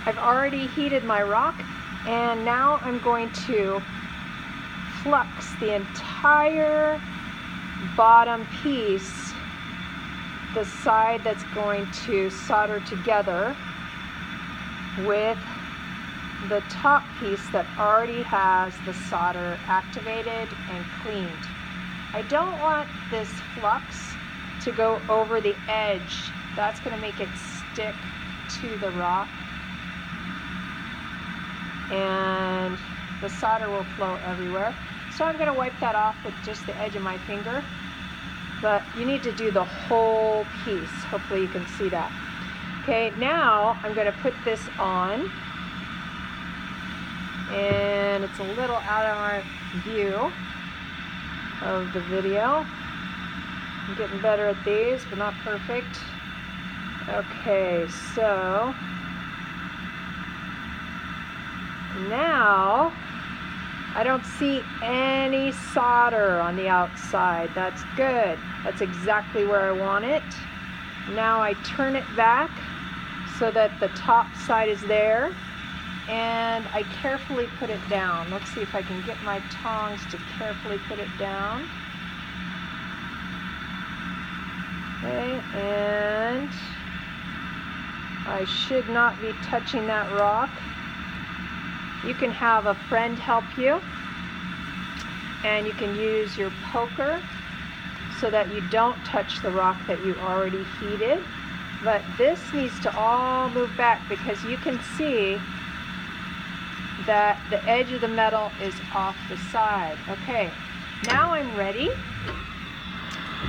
I've already heated my rock, and now I'm going to flux the entire bottom piece, the side that's going to solder together, with the top piece that already has the solder activated and cleaned. I don't want this flux to go over the edge. That's going to make it stick to the rock, and the solder will flow everywhere. So I'm going to wipe that off with just the edge of my finger, but you need to do the whole piece. Hopefully you can see that. Okay, now I'm going to put this on, and it's a little out of our view of the video. I'm getting better at these, but not perfect. Okay, so now I don't see any solder on the outside. That's good. That's exactly where I want it. Now I turn it back so that the top side is there, and I carefully put it down. Let's see if I can get my tongs to carefully put it down. Okay, and I should not be touching that rock. You can have a friend help you, and you can use your poker so that you don't touch the rock that you already heated. But this needs to all move back, because you can see that the edge of the metal is off the side. Okay, now I'm ready.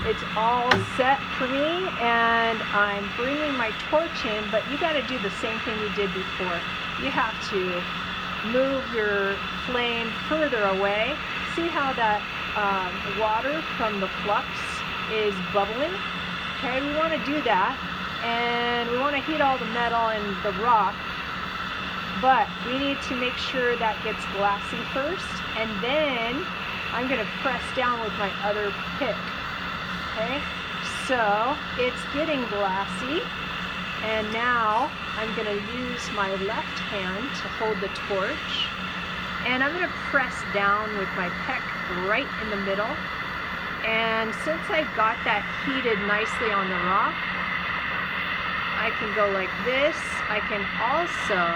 It's all set for me, and I'm bringing my torch in, but you got to do the same thing you did before. You have to move your flame further away. See how that water from the flux is bubbling? Okay, we want to do that, and we want to heat all the metal and the rock, but we need to make sure that gets glassy first, and then I'm going to press down with my other pick. Okay, so it's getting glassy, and now I'm going to use my left hand to hold the torch, and I'm going to press down with my peck right in the middle. And since I got that heated nicely on the rock, I can go like this. I can also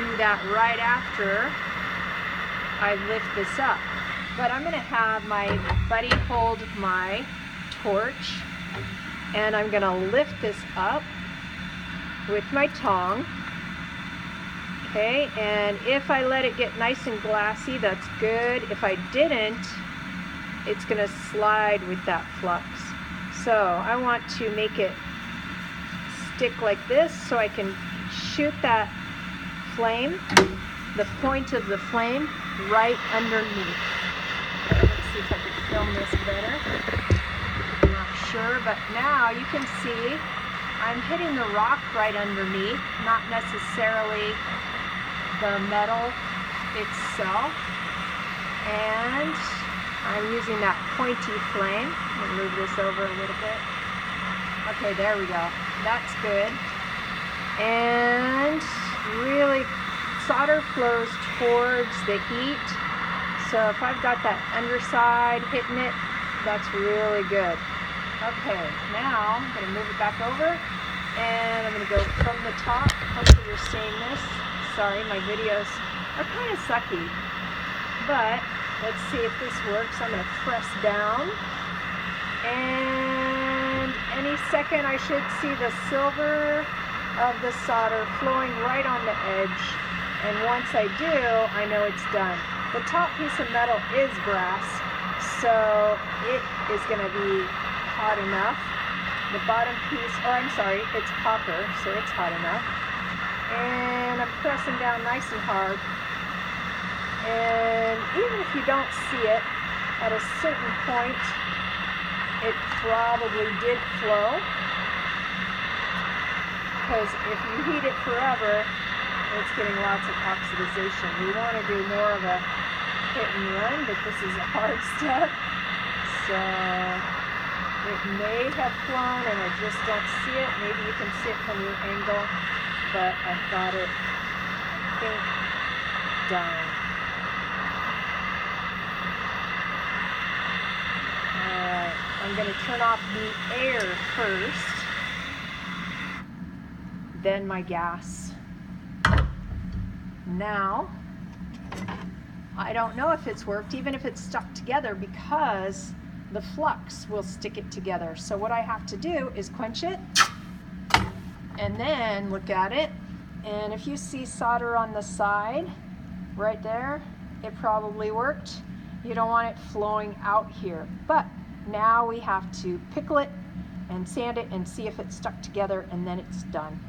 do that right after I lift this up. But I'm going to have my buddy hold my torch, and I'm going to lift this up with my tong. Okay, and if I let it get nice and glassy, that's good. If I didn't, it's going to slide with that flux. So I want to make it stick like this so I can shoot that flame, the point of the flame, right underneath. Let's see if I can film this better. I'm not sure, but now you can see I'm hitting the rock right underneath, not necessarily the metal itself. And I'm using that pointy flame. I'm going to move this over a little bit. Okay, there we go. That's good. And really, solder flows towards the heat. So if I've got that underside hitting it, that's really good. Okay, now I'm going to move it back over, and I'm going to go from the top. Hopefully you're seeing this. Sorry, my videos are kind of sucky, but let's see if this works. I'm going to press down, and any second I should see the silver of the solder flowing right on the edge, and once I do, I know it's done. The top piece of metal is brass, so it is going to be hot enough. The bottom piece, or I'm sorry, it's copper, so it's hot enough. And I'm pressing down nice and hard. And even if you don't see it, at a certain point, it probably did flow. Because if you heat it forever, it's getting lots of oxidization. We want to do more of a hit and run, but this is a hard step. So it may have flown and I just don't see it. Maybe you can see it from your angle. but I've got it, I think, done. Alright, I'm going to turn off the air first, then my gas. Now, I don't know if it's worked, even if it's stuck together, because the flux will stick it together. So what I have to do is quench it and then look at it. And if you see solder on the side, right there, it probably worked. You don't want it flowing out here. But now we have to pickle it and sand it and see if it's stuck together, and then it's done.